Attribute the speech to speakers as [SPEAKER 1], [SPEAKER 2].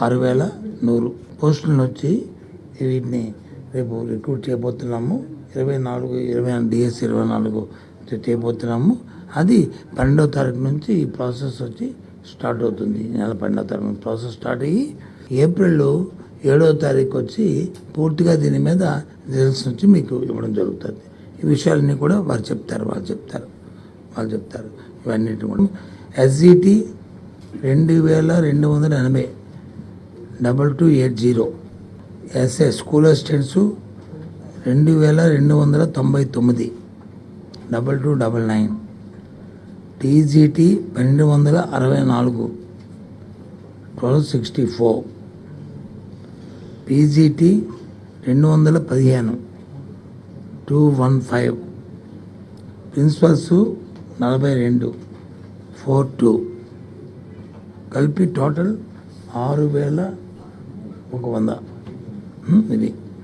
[SPEAKER 1] 6100 పోస్టులను వచ్చి వీటిని రేపు రిక్రూట్ చేయబోతున్నాము. 24 డిఎస్ 24 చేయబోతున్నాము. అది 12వ తారీఖు నుంచి ఈ ప్రాసెస్ వచ్చి స్టార్ట్ అవుతుంది. నెల 12వ తారీఖు నుంచి ప్రాసెస్ స్టార్ట్ అయ్యి ఏప్రిల్ 7వ తారీఖు వచ్చి పూర్తిగా దీని మీద రిజల్ట్స్ నుంచి మీకు ఇవ్వడం జరుగుతుంది. ఈ విషయాలన్నీ కూడా వాళ్ళు చెప్తారు ఇవన్నిటి కూడా. SGT 2280 2280. SA school assistants 2299 2299. TGT 1264 1264. PGT 215 215. Principals 42 42. కలిపి టోటల్ 6100. ఇది